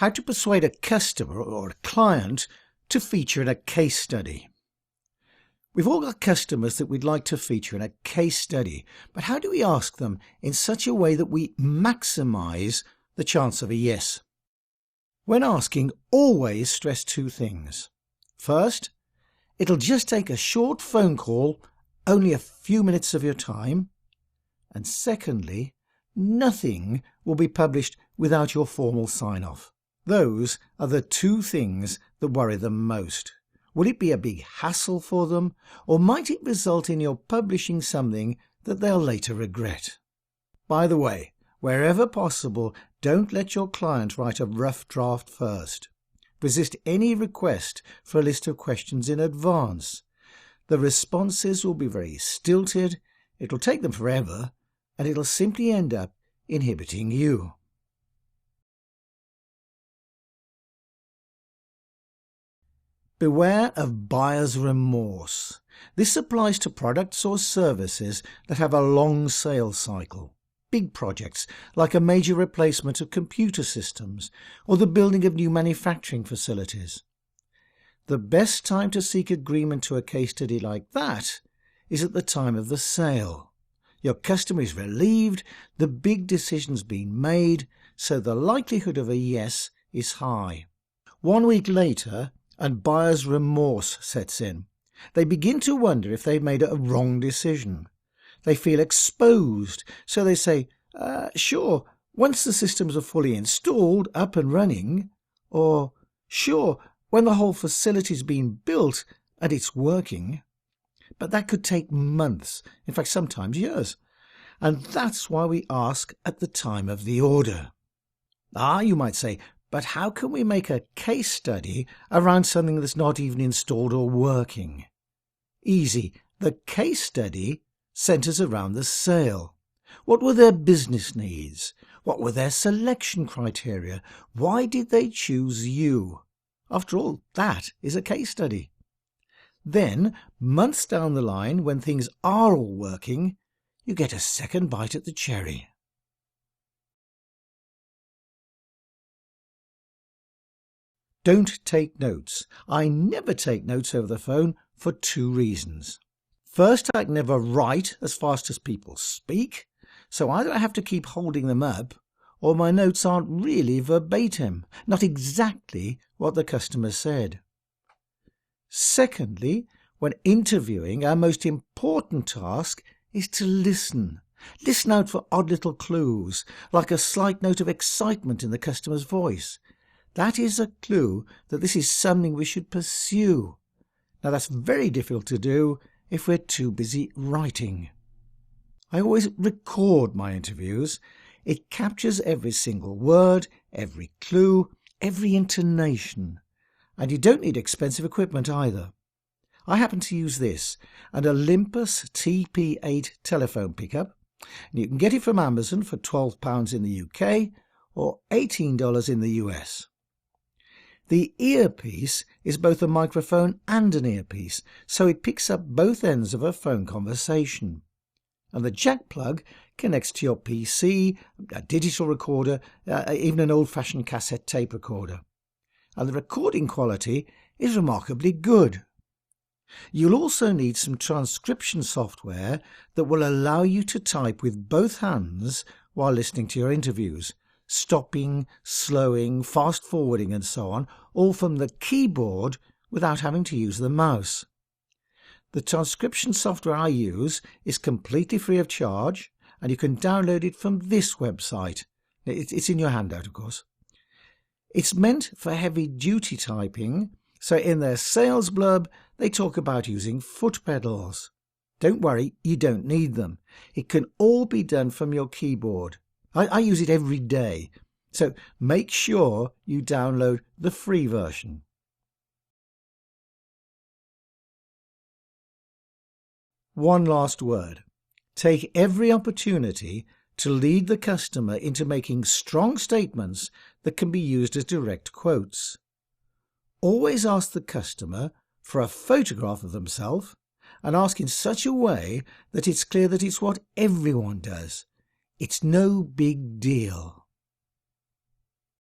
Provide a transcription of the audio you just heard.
How to persuade a customer or a client to feature in a case study. We've all got customers that we'd like to feature in a case study, but how do we ask them in such a way that we maximise the chance of a yes? When asking, always stress two things. First, it'll just take a short phone call, only a few minutes of your time. And secondly, nothing will be published without your formal sign-off. Those are the two things that worry them most. Will it be a big hassle for them, or might it result in your publishing something that they'll later regret? By the way, wherever possible, don't let your client write a rough draft first. Resist any request for a list of questions in advance. The responses will be very stilted, it'll take them forever, and it'll simply end up inhibiting you. Beware of buyer's remorse. This applies to products or services that have a long sales cycle. Big projects like a major replacement of computer systems or the building of new manufacturing facilities. The best time to seek agreement to a case study like that is at the time of the sale. Your customer is relieved, the big decision's been made, so the likelihood of a yes is high. 1 week later, and buyer's remorse sets in. They begin to wonder if they've made a wrong decision. They feel exposed, so they say, sure, once the systems are fully installed, up and running, or sure, when the whole facility's been built and it's working. But that could take months, in fact sometimes years, and that's why we ask at the time of the order. You might say, but how can we make a case study around something that's not even installed or working? Easy. The case study centres around the sale. What were their business needs? What were their selection criteria? Why did they choose you? After all, that is a case study. Then, months down the line, when things are all working, you get a second bite at the cherry. Don't take notes. I never take notes over the phone for two reasons. First, I can never write as fast as people speak, so either I have to keep holding them up, or my notes aren't really verbatim, not exactly what the customer said. Secondly, when interviewing, our most important task is to listen. Listen out for odd little clues, like a slight note of excitement in the customer's voice. That is a clue that this is something we should pursue. Now that's very difficult to do if we're too busy writing. I always record my interviews. It captures every single word, every clue, every intonation. And you don't need expensive equipment either. I happen to use this, an Olympus TP8 telephone pickup, and you can get it from Amazon for £12 in the UK or $18 in the US. The earpiece is both a microphone and an earpiece, so it picks up both ends of a phone conversation. And the jack plug connects to your PC, a digital recorder, even an old-fashioned cassette tape recorder. And the recording quality is remarkably good. You'll also need some transcription software that will allow you to type with both hands while listening to your interviews. Stopping, slowing, fast-forwarding and so on, all from the keyboard without having to use the mouse. The transcription software I use is completely free of charge, and you can download it from this website. It's in your handout, of course. It's meant for heavy-duty typing, so in their sales blurb they talk about using foot pedals. Don't worry, you don't need them. It can all be done from your keyboard. I use it every day, so make sure you download the free version. One last word. Take every opportunity to lead the customer into making strong statements that can be used as direct quotes. Always ask the customer for a photograph of themselves and ask in such a way that it's clear that it's what everyone does. It's no big deal.